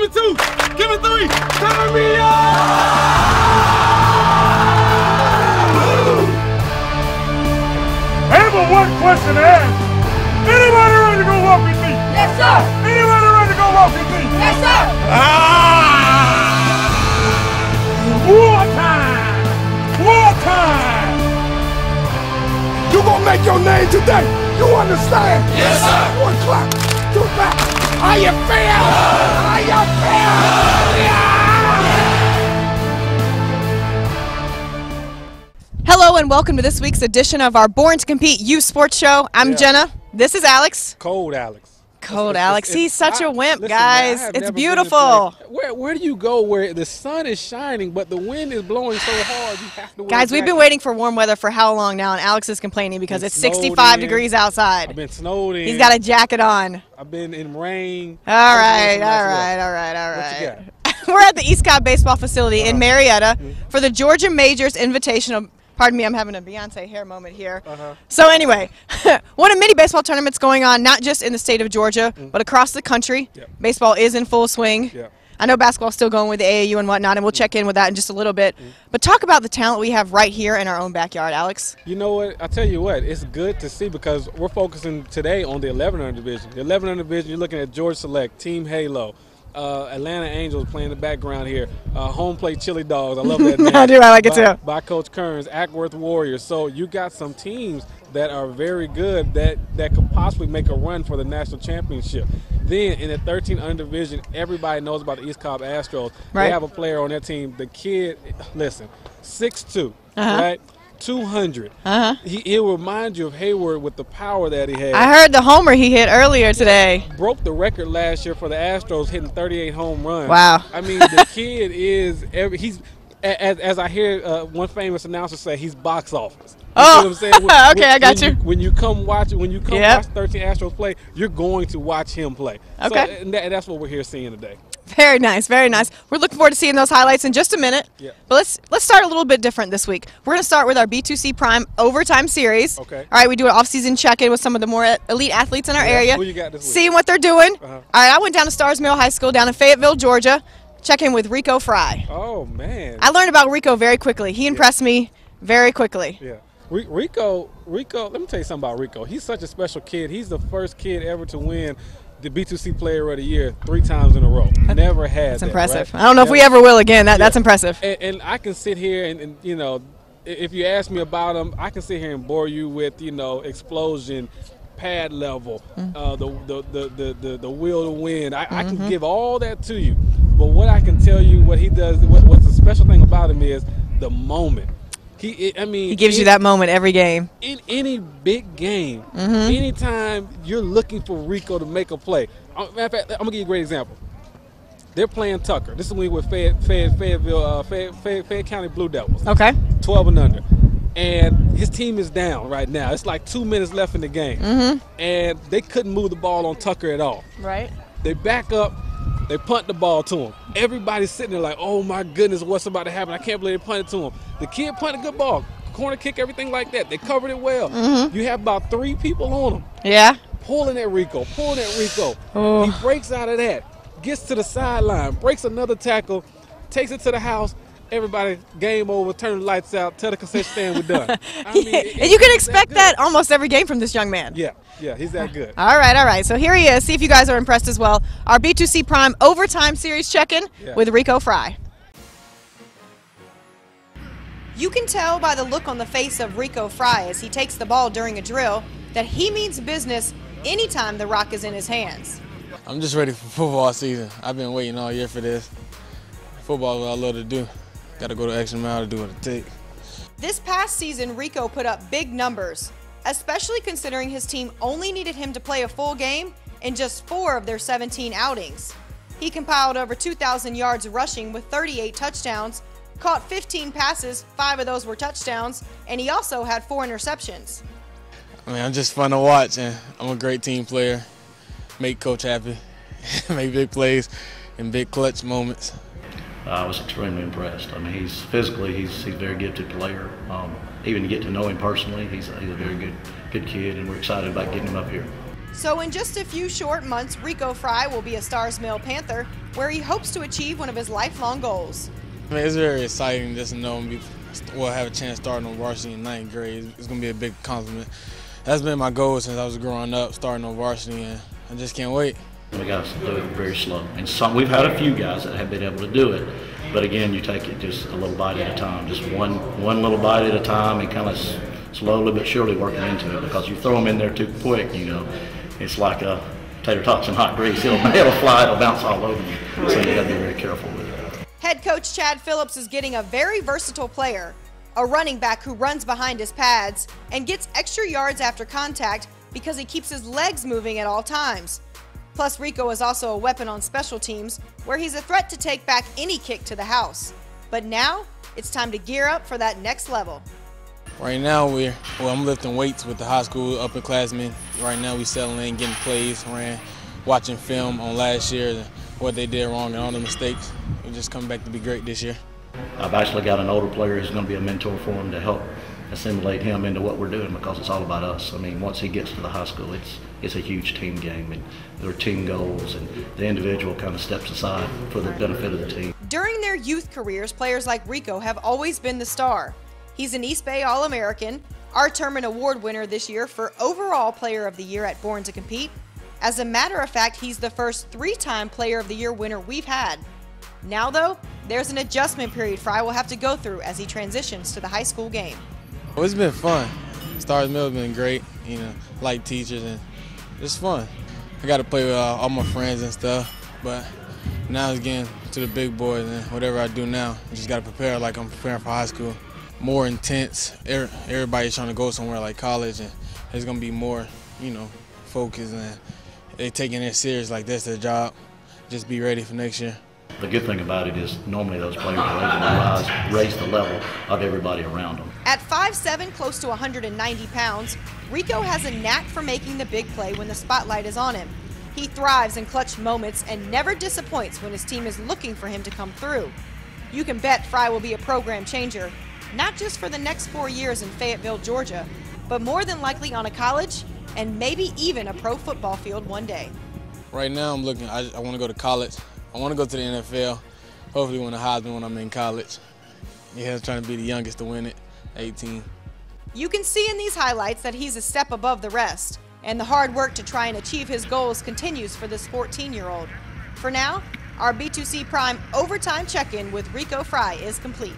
me 2. Give me 3. Turn me on! I have but one question to ask. Anybody ready to go walk with me? Yes, sir. Anybody ready to go walk with me? Yes, sir. War time! War time! You gonna make your name today. You understand? Yes, sir. 1 o'clock. 2 o'clock. How you feel? How you feel? Yeah! Hello and welcome to this week's edition of our Born to Compete Youth Sports Show. I'm Jenna. This is Alex. Cold Alex. Cold Alex. He's such a wimp, listen, guys. man, It's beautiful. Where do you go where the sun is shining but the wind is blowing so hard you have to wear Guys, we've been waiting for warm weather for how long now, and Alex is complaining because it's 65 degrees outside. I've been snowed in. He's got a jacket on. I've been in rain. All right. What you got? We're at the East Cobb Baseball Facility in Marietta for the Georgia Majors Invitational. Pardon me, I'm having a Beyonce hair moment here. So anyway, one of many baseball tournaments going on, not just in the state of Georgia, but across the country. Baseball is in full swing. I know basketball's still going with the AAU and whatnot, and we'll check in with that in just a little bit. But talk about the talent we have right here in our own backyard, Alex. You know what? I tell you what, it's good to see because we're focusing today on the 1100 division. The 1100 division, you're looking at Georgia Select, Team Halo. Atlanta Angels playing in the background here. Home plate Chili Dogs. I love that name. I do. I like it too. By Coach Kearns. Ackworth Warriors. So you got some teams that are very good that could possibly make a run for the national championship. Then in the 1300 division, everybody knows about the East Cobb Astros. They have a player on their team. The kid, listen, 6'2", right? 200. He'll remind you of Hayward with the power that he had. I heard the homer he hit earlier today. Broke the record last year for the Astros, hitting 38 home runs. Wow. I mean, the kid is he's as I hear one famous announcer say, he's box office. You know what I'm saying? Okay, I got you. When you come watch 13 Astros play, you're going to watch him play. Okay. So, and that's what we're here seeing today. Very nice, very nice. We're looking forward to seeing those highlights in just a minute. But let's start a little bit different this week. We're going to start with our B2C Prime Overtime Series. Okay. All right, we do an off-season check-in with some of the more elite athletes in our area. Who you got this week? Seeing what they're doing. All right, I went down to Stars Mill High School down in Fayetteville, Georgia. Check in with Rico Fry. Oh, man. I learned about Rico very quickly. He impressed me very quickly. Yeah. Rico, let me tell you something about Rico. He's such a special kid. He's the first kid ever to win the B2C Player of the Year 3 times in a row. Never had That's that, impressive. Right? I don't know if we ever will again. That's impressive. And I can sit here and, you know, if you ask me about him, I can sit here and bore you with, you know, explosion, pad level, the will to win. I can give all that to you. But what I can tell you, what he does, what's the special thing about him is the moment. He gives you that moment every game. In any big game, anytime you're looking for Rico to make a play. Matter of fact, I'm gonna give you a great example. They're playing Tucker. This is when with Fayetteville, Fayette County Blue Devils. Okay. 12 and under, and his team is down right now. It's like 2 minutes left in the game, and they couldn't move the ball on Tucker at all. Right. They back up. They punt the ball to him. Everybody's sitting there like, oh my goodness, what's about to happen? I can't believe they punted to him. The kid punted a good ball, corner kick, everything like that. They covered it well. You have about 3 people on him. Yeah. Pulling at Rico. Oh. He breaks out of that, gets to the sideline, breaks another tackle, takes it to the house. Everybody, game over, turn the lights out, tell the concession stand we're done. And you can expect that almost every game from this young man. Yeah, he's that good. All right. So here he is. See if you guys are impressed as well. Our B2C Prime Overtime Series check-in with Rico Fry. You can tell by the look on the face of Rico Fry as he takes the ball during a drill that he means business anytime the rock is in his hands. I'm just ready for football season. I've been waiting all year for this. Football is what I love to do. Got to go the extra mile to do what it takes. This past season, Rico put up big numbers, especially considering his team only needed him to play a full game in just 4 of their 17 outings. He compiled over 2,000 yards rushing with 38 touchdowns, caught 15 passes, 5 of those were touchdowns, and he also had 4 interceptions. I mean, I'm just fun to watch, and I'm a great team player. Make coach happy, make big plays in big clutch moments. I was extremely impressed. I mean, he's a very gifted player. Even to get to know him personally, he's a very good kid, and we're excited about getting him up here. So in just a few short months, Rico Fry will be a Stars Mill Panther, where he hopes to achieve one of his lifelong goals. I mean, it's very exciting just to know we'll have a chance starting on varsity in 9th grade. It's going to be a big compliment. That's been my goal since I was growing up, starting on varsity, and I just can't wait. We got to do it very slow. And we've had a few guys that have been able to do it, but again, you take it just a little bite at a time, just one little bite at a time, and kind of slowly but surely working into it. Because you throw them in there too quick, you know, it's like a tater tots in hot grease. It'll fly, it'll bounce all over you. So you got to be very careful with it. Head coach Chad Phillips is getting a very versatile player, a running back who runs behind his pads and gets extra yards after contact because he keeps his legs moving at all times. Plus, Rico is also a weapon on special teams, where he's a threat to take back any kick to the house. But now, it's time to gear up for that next level. Right now, I'm lifting weights with the high school upperclassmen. Right now, we settling in, getting plays, watching film on last year, what they did wrong and all the mistakes. We're just coming back to be great this year. I've actually got an older player who's going to be a mentor for him to help assimilate him into what we're doing, because it's all about us. I mean, once he gets to the high school, it's a huge team game, and there are team goals, and the individual kind of steps aside for the benefit of the team. During their youth careers, players like Rico have always been the star. He's an East Bay All-American, our Terman Award winner this year for Overall Player of the Year at Born to Compete. As a matter of fact, he's the first 3-time Player of the Year winner we've had. Now, though, there's an adjustment period Fry will have to go through as he transitions to the high school game. Well, it's been fun. Stars Mill has been great, you know, like teachers, and it's fun. I got to play with all my friends and stuff, but now it's getting to the big boys, and whatever I do now, I just got to prepare like I'm preparing for high school. More intense. Everybody's trying to go somewhere like college, and it's going to be more, you know, focused, and they taking it serious like that's their job. Just be ready for next year. The good thing about it is normally those players are able to raise the level of everybody around them. At 5'7", close to 190 pounds, Rico has a knack for making the big play when the spotlight is on him. He thrives in clutch moments and never disappoints when his team is looking for him to come through. You can bet Fry will be a program changer, not just for the next 4 years in Fayetteville, Georgia, but more than likely on a college and maybe even a pro football field one day. Right now I'm looking, I want to go to college. I want to go to the NFL, hopefully win a Heisman when I'm in college. Yeah, trying to be the youngest to win it, 18. You can see in these highlights that he's a step above the rest, and the hard work to try and achieve his goals continues for this 14-year-old. For now, our B2C Prime Overtime Check-In with Rico Fry is complete.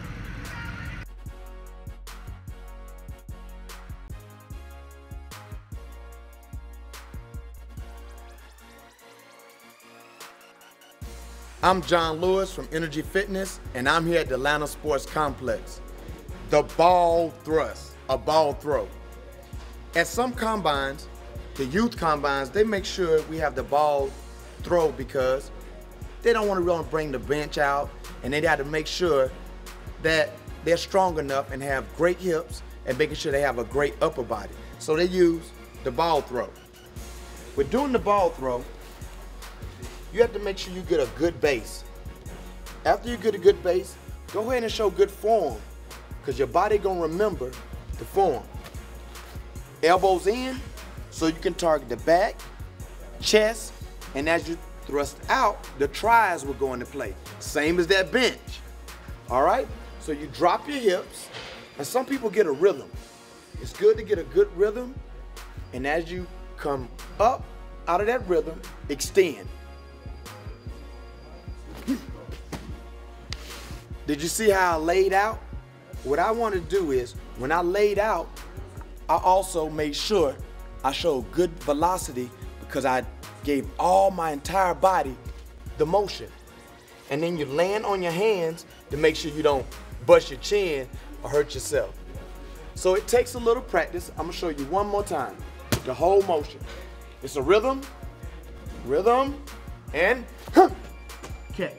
I'm John Lewis from Energy Fitness, and I'm here at the Atlanta Sports Complex. The ball thrust, a ball throw. At some combines, the youth combines, they make sure we have the ball throw because they don't want to really bring the bench out, and they got to make sure that they're strong enough and have great hips and making sure they have a great upper body. So they use the ball throw. With doing the ball throw, you have to make sure you get a good base. After you get a good base, go ahead and show good form, because your body gonna remember the form. Elbows in, so you can target the back, chest, and as you thrust out, the tries will go into play. Same as that bench. All right? So you drop your hips, and some people get a rhythm. It's good to get a good rhythm, and as you come up out of that rhythm, extend. Did you see how I laid out? What I want to do is, when I laid out, I also made sure I showed good velocity because I gave all my entire body the motion. And then you land on your hands to make sure you don't bust your chin or hurt yourself. So it takes a little practice. I'm gonna show you one more time. The whole motion. It's a rhythm, and catch.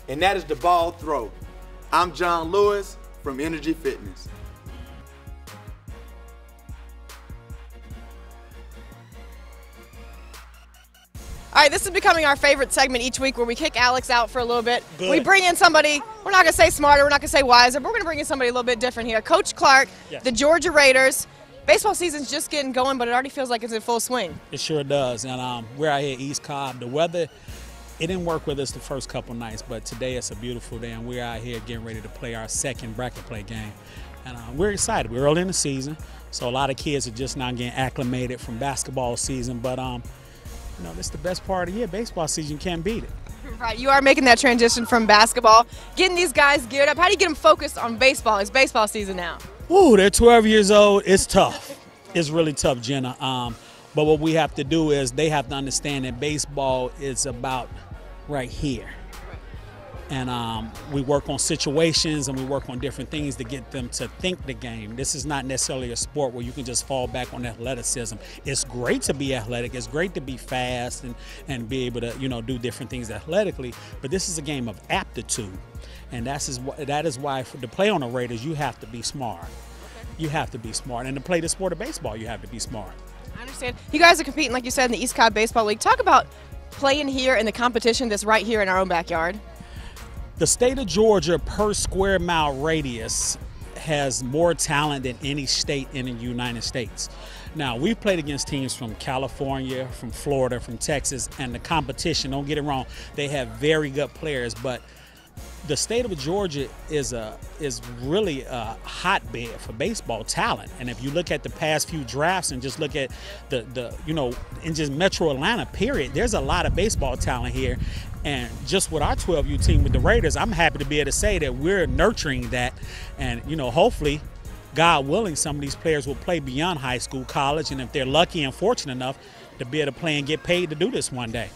And that is the ball throw. I'm John Lewis from Energy Fitness. All right, this is becoming our favorite segment each week where we kick Alex out for a little bit. Good. We bring in somebody, we're not going to say smarter, we're not going to say wiser, but we're going to bring in somebody a little bit different here. Coach Clark, yes. The Georgia Raiders. baseball season's just getting going, but it already feels like it's in full swing. It sure does. And we're out here at East Cobb. The weather, it didn't work with us the first couple nights, but today it's a beautiful day, and we're out here getting ready to play our second bracket play game. And we're excited. We're early in the season, so a lot of kids are just now getting acclimated from basketball season. But, you know, this is the best part of the year. Baseball season, you can't beat it. Right, you are making that transition from basketball, getting these guys geared up. How do you get them focused on baseball? It's baseball season now. Ooh, they're 12 years old. It's tough. It's really tough, Jenna. But what we have to do is they have to understand that baseball is about right here. And we work on situations and we work on different things to get them to think the game. This is not necessarily a sport where you can just fall back on athleticism. It's great to be athletic. It's great to be fast and be able to, you know, do different things athletically. But this is a game of aptitude. And that is why to play on the Raiders, you have to be smart. You have to be smart. And to play the sport of baseball, you have to be smart. I understand. You guys are competing, like you said, in the East Cobb Baseball League. Talk about playing here in the competition that's right here in our own backyard. The state of Georgia, per square mile radius, has more talent than any state in the United States. Now, we've played against teams from California, from Florida, from Texas, and the competition, don't get it wrong, they have very good players, but the state of Georgia is really a hotbed for baseball talent. And if you look at the past few drafts and just look at the you know, in just Metro Atlanta, period, there's a lot of baseball talent here. And just with our 12U team with the Raiders, I'm happy to be able to say that we're nurturing that. And, you know, hopefully, God willing, some of these players will play beyond high school, college, and if they're lucky and fortunate enough to be able to play and get paid to do this one day,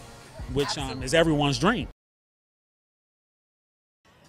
which is everyone's dream.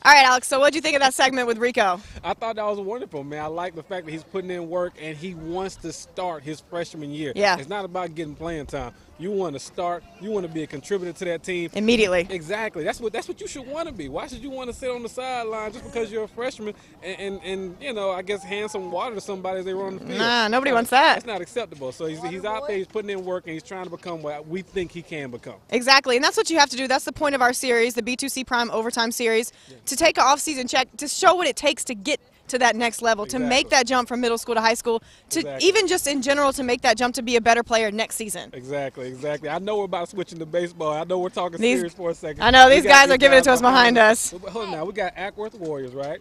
All right, Alex, so what do you think of that segment with Rico? I thought that was wonderful, man. I like the fact that he's putting in work and he wants to start his freshman year. Yeah. It's not about getting playing time. You want to start. You want to be a contributor to that team. Immediately. Exactly. That's what you should want to be. Why should you want to sit on the sideline just because you're a freshman and you know, I guess hand some water to somebody as they run on the field? Nah, nobody wants that. That's not acceptable. So he's out there, he's putting in work, and he's trying to become what we think he can become. Exactly, and that's what you have to do. That's the point of our series, the B2C Prime Overtime Series, to take an off-season check, to show what it takes to get to that next level, to make that jump from middle school to high school, to even just in general to make that jump to be a better player next season. Exactly. I know we're about switching to baseball. I know we're talking serious for a second. I know, these guys are giving it to us behind us. Hold on now, we got Ackworth Warriors, right?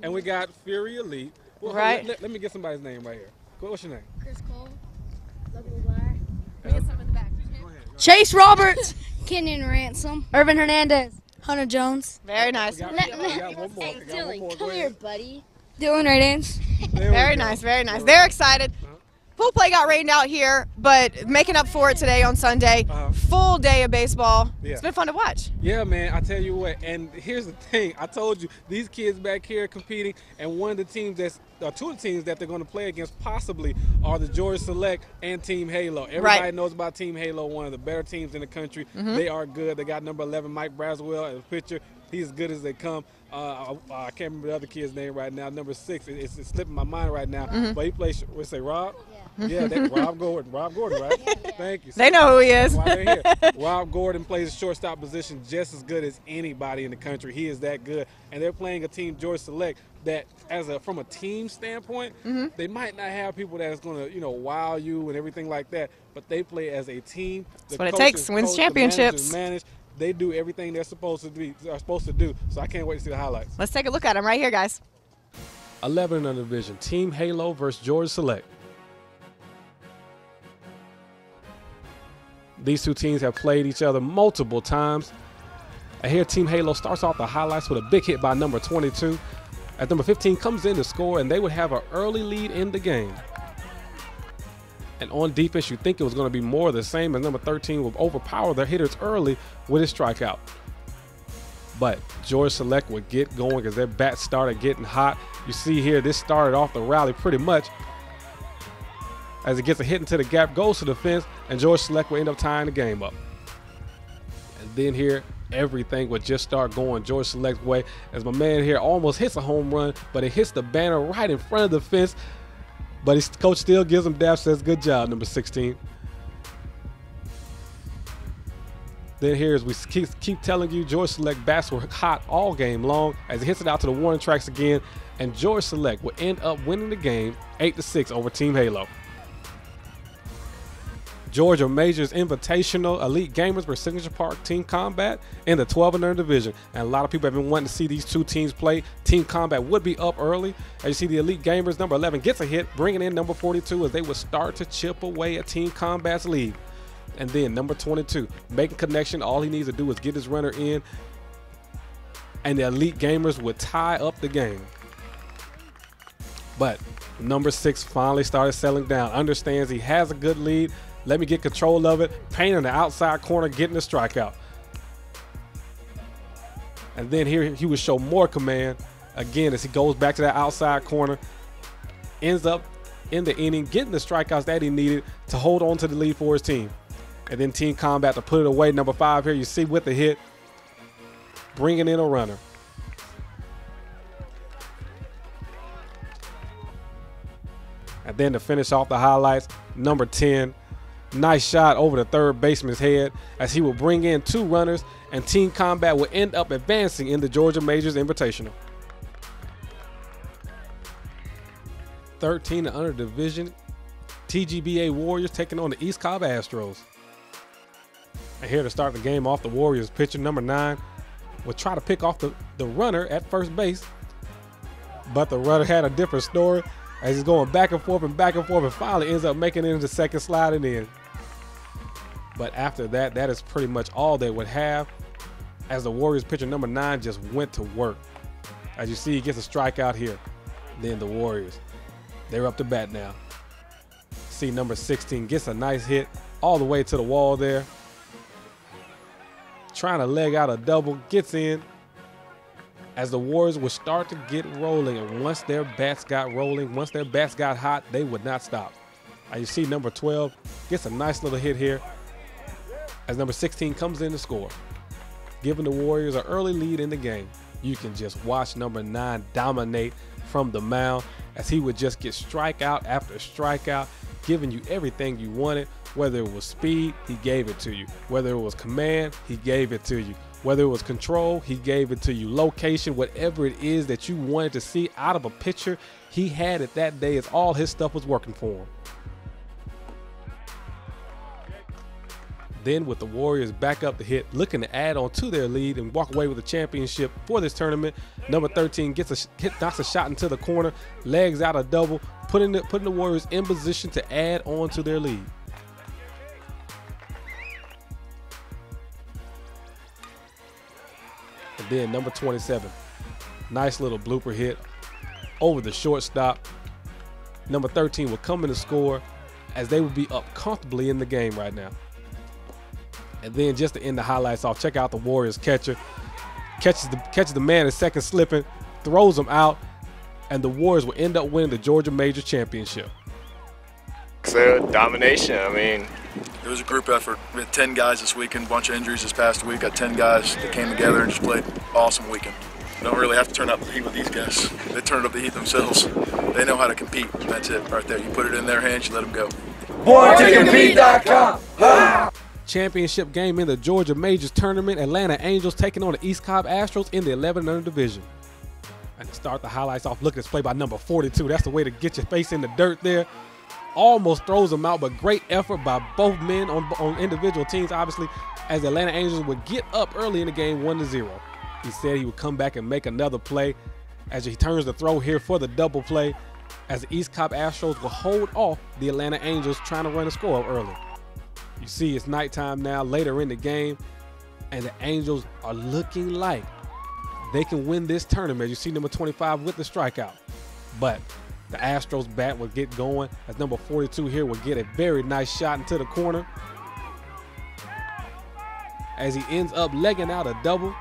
And we got Fury Elite. Well, right. Let me get somebody's name right here. What's your name? Chris Cole. Let me get some in the back. Chase Roberts. Kenyon Ransom. Irvin Hernandez. Hunter Jones. Very nice. We got one more. Hey, Dylan, come Go here, ahead. buddy. Dylan Raydance. Very nice, very nice. They're excited. Pool play got rained out here, but making up for it today on Sunday. Full day of baseball. Yeah. It's been fun to watch. Yeah, man, I tell you what, and here's the thing. I told you, these kids back here competing, and one of the teams two of the teams that they're going to play against possibly are the Georgia Select and Team Halo. Everybody knows about Team Halo, one of the better teams in the country. They are good. They got number 11, Mike Braswell, as a pitcher. He's as good as they come. I can't remember the other kid's name right now. Number 6, it's slipping my mind right now. But he plays. What say, Rob? Yeah, that's Rob Gordon. Rob Gordon, right? Thank you. They know who he is. Why they're here. Rob Gordon plays the shortstop position just as good as anybody in the country. He is that good, and they're playing a team, Georgia Select, that from a team standpoint, they might not have people that's going to wow you and everything like that, but they play as a team. That's what it takes. Wins championships. They do everything they're supposed to do. So I can't wait to see the highlights. Let's take a look at them right here, guys. 11 in the division, Team Halo versus Georgia Select. These two teams have played each other multiple times. And here Team Halo starts off the highlights with a big hit by number 22. As number 15 comes in to score, and they would have an early lead in the game. And on defense, you think it was going to be more of the same, as number 13 would overpower their hitters early with his strikeout. But Georgia Select would get going as their bats started getting hot. You see here, this started off the rally pretty much. As it gets a hit into the gap, goes to the fence, and Georgia Select will end up tying the game up. And then here, everything would just start going Georgia Select's way as my man here almost hits a home run, but it hits the banner right in front of the fence. But his coach still gives him daps, says, good job, number 16. Then here, as we keep telling you, Georgia Select bats were hot all game long as he hits it out to the warning tracks again. and George Select would end up winning the game 8-6 over Team Halo. Georgia Majors Invitational Elite Gamers vs Signature Park Team Combat in the 12 and under division. And a lot of people have been wanting to see these two teams play. Team Combat would be up early. As you see, the Elite Gamers, number 11, gets a hit, bringing in number 42 as they would start to chip away at Team Combat's lead. And then number 22, making connection. All he needs to do is get his runner in, and the Elite Gamers would tie up the game. But number 6 finally started settling down, understands he has a good lead. Let me get control of it. Payne in the outside corner, getting the strikeout. And then here he would show more command again as he goes back to that outside corner. Ends up in the inning, getting the strikeouts that he needed to hold on to the lead for his team. And then Team Combat to put it away. Number 5 here, you see with the hit, bringing in a runner. And then to finish off the highlights, number 10, nice shot over the third baseman's head as he will bring in 2 runners, and Team Combat will end up advancing in the Georgia Majors Invitational. 13 and under division, TGBA Warriors taking on the East Cobb Astros. And here to start the game off, the Warriors pitcher number 9 will try to pick off the runner at first base, but the runner had a different story as he's going back and forth and finally ends up making it into second, sliding in. But after that, that is pretty much all they would have, as the Warriors pitcher number 9 just went to work. As you see, he gets a strikeout here. Then the Warriors, they're up to bat now. See, number 16 gets a nice hit all the way to the wall there. Trying to leg out a double, gets in, as the Warriors would start to get rolling. And once their bats got rolling, once their bats got hot, they would not stop. As you see, number 12 gets a nice little hit here as number 16 comes in to score, giving the Warriors an early lead in the game. You can just watch number 9 dominate from the mound as he would just get strikeout after strikeout, giving you everything you wanted. Whether it was speed, he gave it to you. Whether it was command, he gave it to you. Whether it was control, he gave it to you. Location, whatever it is that you wanted to see out of a pitcher, he had it that day as all his stuff was working for him. Then with the Warriors back up the hit, looking to add on to their lead and walk away with the championship for this tournament, number 13 gets a hit, knocks a shot into the corner, legs out a double, putting the Warriors in position to add on to their lead. And then number 27, nice little blooper hit over the shortstop. Number 13 will come in to score as they would be up comfortably in the game right now. And then just to end the highlights off, check out the Warriors catcher. Catches the man at second slipping, throws him out, and the Warriors will end up winning the Georgia Major Championship. So domination, I mean. It was a group effort. We had 10 guys this weekend, a bunch of injuries this past week. Got 10 guys that came together and just played an awesome weekend. You don't really have to turn up the heat with these guys. They turn up the heat themselves. They know how to compete. That's it right there. You put it in their hands, you let them go. BornToCompete.com. Championship game in the Georgia Majors Tournament. Atlanta Angels taking on the East Cobb Astros in the 11 under division. And to start the highlights off, look at this play by number 42. That's the way to get your face in the dirt there. Almost throws them out, but great effort by both men on individual teams, obviously, as the Atlanta Angels would get up early in the game 1-0. He said he would come back and make another play as he turns the throw here for the double play, as the East Cobb Astros will hold off the Atlanta Angels trying to run a score up early. You see it's nighttime now, later in the game, and the Angels are looking like they can win this tournament. You see number 25 with the strikeout. But the Astros bat will get going as number 42 here will get a very nice shot into the corner as he ends up legging out a double,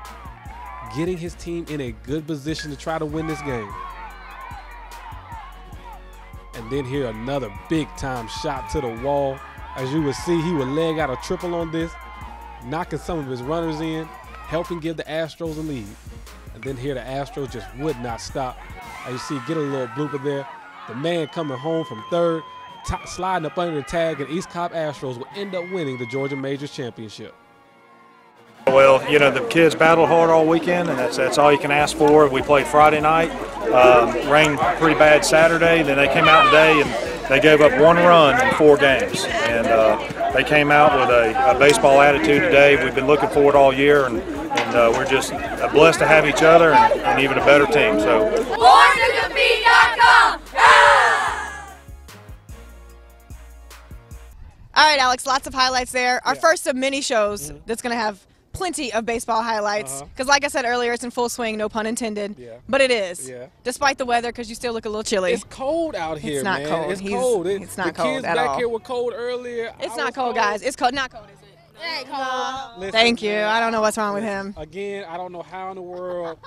getting his team in a good position to try to win this game. And then here another big time shot to the wall. As you will see, he will leg out a triple on this, knocking some of his runners in, helping give the Astros a lead. And then here the Astros just would not stop. As you see, get a little blooper there. The man coming home from third, sliding up under the tag, and East Cobb Astros will end up winning the Georgia Majors Championship. Well, you know, the kids battled hard all weekend, and that's all you can ask for. We played Friday night, rained pretty bad Saturday, then they came out today and they gave up 1 run in 4 games. And they came out with a baseball attitude today. We've been looking forward all year, and we're just blessed to have each other and even a better team. So. BornToCompete.com! All right, Alex, lots of highlights there. Our first of many shows that's going to have plenty of baseball highlights. Because like I said earlier, it's in full swing, no pun intended. Yeah. But it is. Yeah. Despite the weather, because you still look a little chilly. It's cold out here, It's not man. cold. It's cold. It's not the cold kids at back all. here were cold earlier. It's not cold, guys. It's cold. Not cold, is it? It ain't cold. Listen, Thank you. man, I don't know what's wrong with him. Again, I don't know how in the world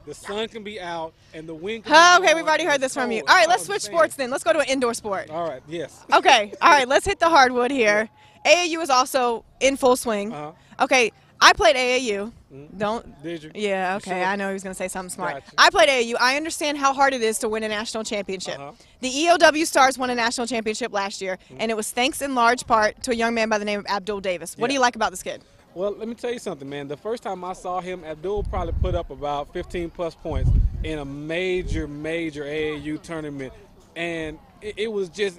the sun can be out and the wind can Oh, be okay, blowing we've already and heard it's this from you. cold. All right, I let's don't switch understand. sports then. Let's go to an indoor sport. All right, yes. Okay, all right, let's hit the hardwood here. AAU is also in full swing. Okay, I played AAU. Don't. Did you? Yeah, okay, Sure. I know he was going to say something smart. Gotcha. I played AAU. I understand how hard it is to win a national championship. The ELW Stars won a national championship last year, and it was thanks in large part to a young man by the name of Abdul Davis. What do you like about this kid? Well, let me tell you something, man. The first time I saw him, Abdul probably put up about 15-plus points in a major AAU tournament. And it was just,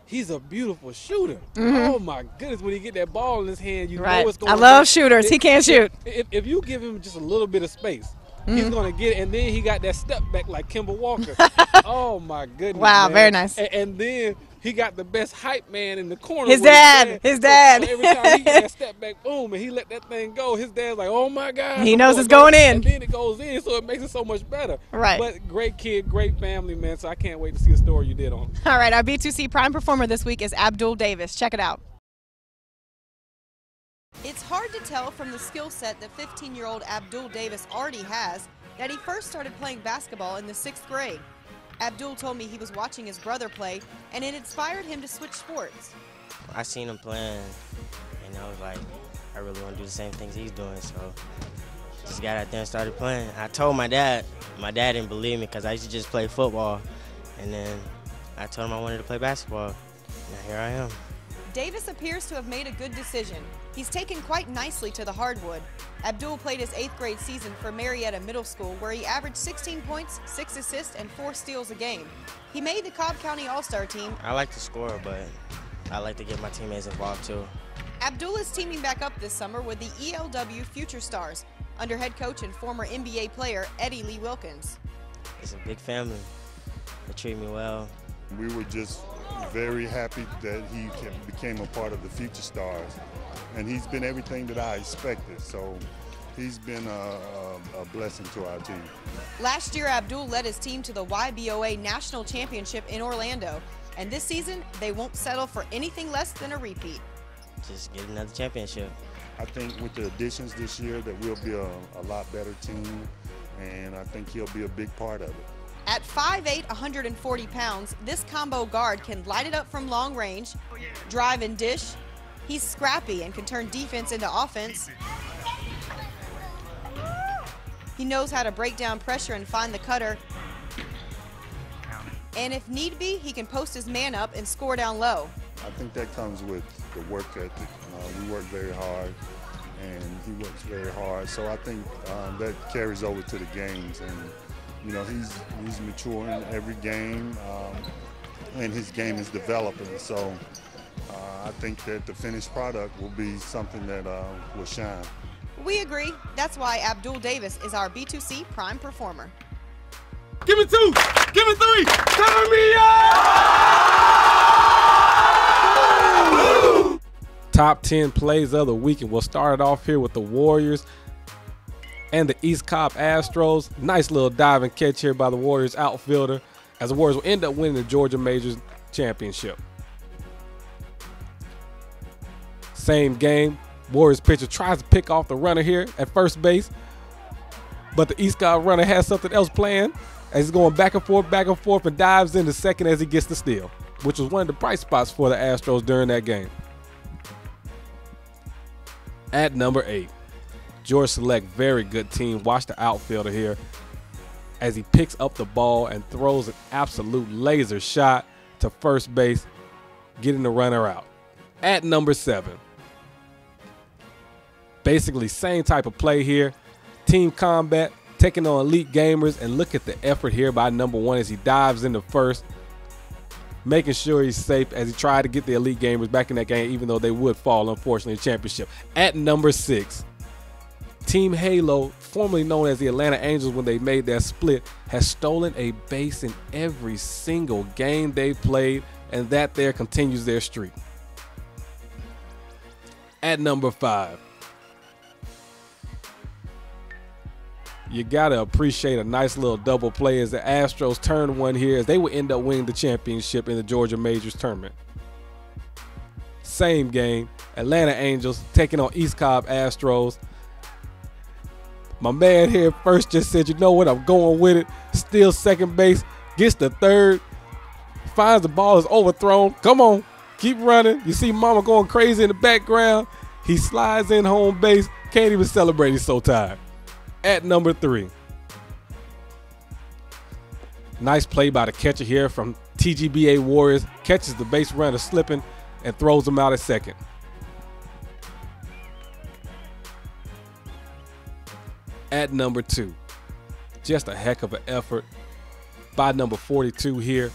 he's a beautiful shooter. Oh, my goodness. When he get that ball in his hand, you know what's going on. I love shooters. He can't shoot. If you give him just a little bit of space, he's going to get it. And then he got that step back like Kemba Walker. Oh, my goodness. Wow, man. very nice. And then he got the best hype man in the corner. His with dad. His dad. So every time he get that step back, boom, and he let that thing go, his dad's like, oh, my God. He knows it's going in. And then it goes in, so it makes it so much better. Right. But great kid, great family, man, so I can't wait to see the story you did on him. All right, our B2C prime performer this week is Abdul Davis. Check it out. It's hard to tell from the skill set that 15-year-old Abdul Davis already has that he first started playing basketball in the 6th grade. Abdul told me he was watching his brother play, and it inspired him to switch sports. I seen him playing, and I was like, I really want to do the same things he's doing, so just got out there and started playing. I told my dad didn't believe me because I used to just play football, and then I told him I wanted to play basketball. Now here I am. Davis appears to have made a good decision. He's taken quite nicely to the hardwood. Abdul played his 8th grade season for Marietta Middle School, where he averaged 16 points, 6 assists, and 4 steals a game. He made the Cobb County All-Star team. I like to score, but I like to get my teammates involved too. Abdul is teaming back up this summer with the ELW Future Stars, under head coach and former NBA player Eddie Lee Wilkins. It's a big family. They treat me well. We were just very happy that he became a part of the Future Stars, and he's been everything that I expected, so he's been a blessing to our team. Last year, Abdul led his team to the YBOA National Championship in Orlando, and this season, they won't settle for anything less than a repeat. Just get another championship. I think with the additions this year that we'll be a lot better team, and I think he'll be a big part of it. At 5'8", 140 pounds, this combo guard can light it up from long range, drive and dish. He's scrappy and can turn defense into offense. He knows how to break down pressure and find the cutter. And if need be, he can post his man up and score down low. I think that comes with the work ethic. We work very hard, and he works very hard. So I think that carries over to the games. And you know, he's maturing every game, and his game is developing. So I think that the finished product will be something that will shine. We agree. That's why Abdul Davis is our B2C prime performer. Give it 2. Give it 3. Turn me up! Top 10 plays of the week, and we'll start it off here with the Warriors and the East Cobb Astros. Nice little dive and catch here by the Warriors outfielder, as the Warriors will end up winning the Georgia Majors championship. Same game, Warriors pitcher tries to pick off the runner here at first base, but the East Cobb runner has something else planned as he's going back and forth, and dives into second as he gets the steal, which was one of the bright spots for the Astros during that game. At number 8, George Select, very good team. Watch the outfielder here as he picks up the ball and throws an absolute laser shot to first base, getting the runner out. At number 7, Basically, same type of play here. Team combat, taking on elite gamers, and look at the effort here by number 1 as he dives into first, making sure he's safe as he tried to get the elite gamers back in that game, even though they would fall, unfortunately, in the championship. At number 6, Team Halo, formerly known as the Atlanta Angels when they made their split, has stolen a base in every single game they played, and that there continues their streak. At number 5, you got to appreciate a nice little double play as the Astros turn one here as they will end up winning the championship in the Georgia Majors tournament. Same game, Atlanta Angels taking on East Cobb Astros. My man here first just said, you know what, I'm going with it. Steals second base, gets the third, finds the ball is overthrown. Come on, keep running. You see Mama going crazy in the background. He slides in home base, can't even celebrate, he's so tired. At number 3, nice play by the catcher here from TGBA Warriors. Catches the base runner slipping and throws him out at second. At number 2, just a heck of an effort by number 42 here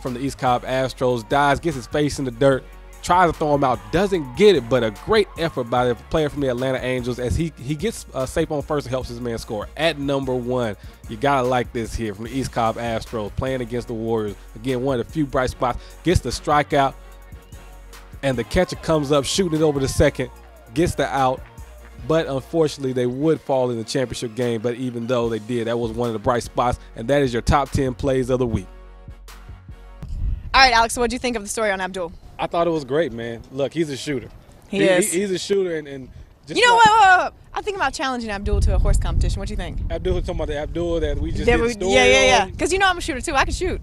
from the East Cobb Astros. Dives, gets his face in the dirt, tries to throw him out, doesn't get it, but a great effort by the player from the Atlanta Angels as he gets safe on first and helps his man score. At number 1, you gotta like this here from the East Cobb Astros playing against the Warriors. Again, one of the few bright spots, gets the strikeout, and the catcher comes up shooting it over the second, gets the out, but unfortunately they would fall in the championship game. But even though they did, that was one of the bright spots, and that is your top 10 plays of the week. All right, Alex, so what do you think of the story on Abdul? I thought it was great, man. Look, he's a shooter. He is. He's a shooter, and just you know what? I'm thinking about challenging Abdul to a horse competition. What do you think? Abdul, talking about the Abdul that we just did the story Yeah. on. Because you know I'm a shooter too. I can shoot.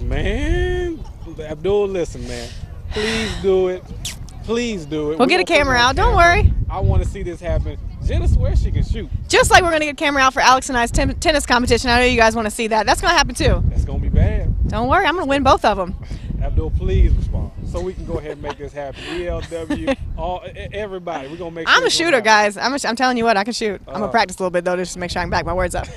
Man, Abdul, listen, man. Please do it. Please do it. We'll get a camera out. Don't worry. I want to see this happen. Jenna swears she can shoot. Just like we're going to get a camera out for Alex and I's tennis competition. I know you guys want to see that. That's going to happen too. That's going to be bad. Don't worry. I'm going to win both of them. Abdul, please respond so we can go ahead and make this happen. ELW, everybody. We're going to make I'm a shooter, guys. I'm telling you what, I can shoot. I'm going to practice a little bit, though, just to make sure I can back my words up.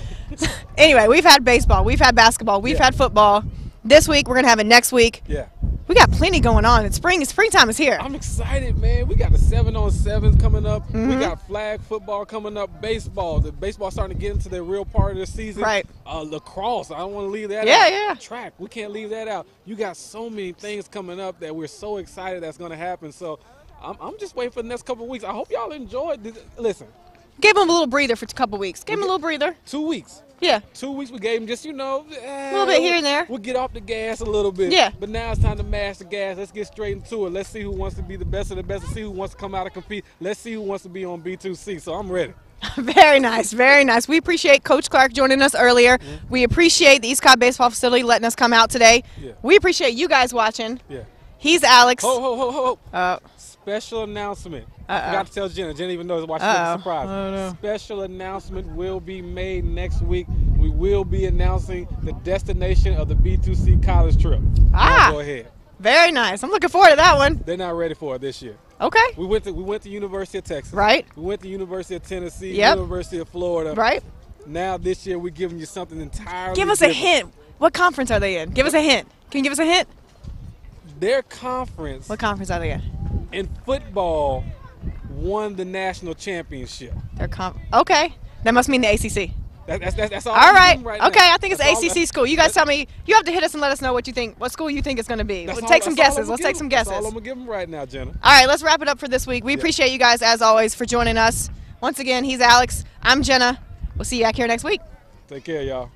Anyway, we've had baseball. We've had basketball. We've had football. This week, we're going to have it next week. Yeah. We got plenty going on. It's springtime is here. I'm excited, man. We got the 7-on-7s coming up. We got flag football coming up. Baseball. The baseball starting to get into the real part of the season. Right. Lacrosse. I don't want to leave that out. Yeah. Track. We can't leave that out. You got so many things coming up that we're so excited that's going to happen. So I'm just waiting for the next couple of weeks. I hope y'all enjoyed this. Listen. Give them a little breather for a couple weeks. Give them a little breather. 2 weeks. Yeah. 2 weeks we gave him just, a little bit here and there. We'll get off the gas a little bit. Yeah. But now it's time to mash the gas. Let's get straight into it. Let's see who wants to be the best of the best. Let's see who wants to come out and compete. Let's see who wants to be on B2C. So I'm ready. Very nice. Very nice. We appreciate Coach Clark joining us earlier. We appreciate the East Cobb Baseball Facility letting us come out today. Yeah. We appreciate you guys watching. Yeah. He's Alex. Ho. Special announcement. I forgot to tell Jenna. Jenna even knows why she's a surprise. Oh, no. Special announcement will be made next week. We will be announcing the destination of the B2C college trip. Go ahead. Very nice. I'm looking forward to that one. They're not ready for it this year. Okay. We went to University of Texas. Right. We went to University of Tennessee. Yep. University of Florida. Right. Now this year we're giving you something entirely Give us different. a hint. What conference are they in? Give us a hint. Can you give us a hint? Their conference. What conference are they in? In football, won the national championship. Okay. That must mean the ACC. That's all. All right. Now. Okay, I think it's ACC school. You guys tell me. You have to hit us and let us know what you think. What school you think it's going to be. Let's take some guesses. Let's take some guesses. That's all I'm going to give them right now, Jenna. All right, let's wrap it up for this week. We appreciate you guys, as always, for joining us. Once again, he's Alex. I'm Jenna. We'll see you back here next week. Take care, y'all.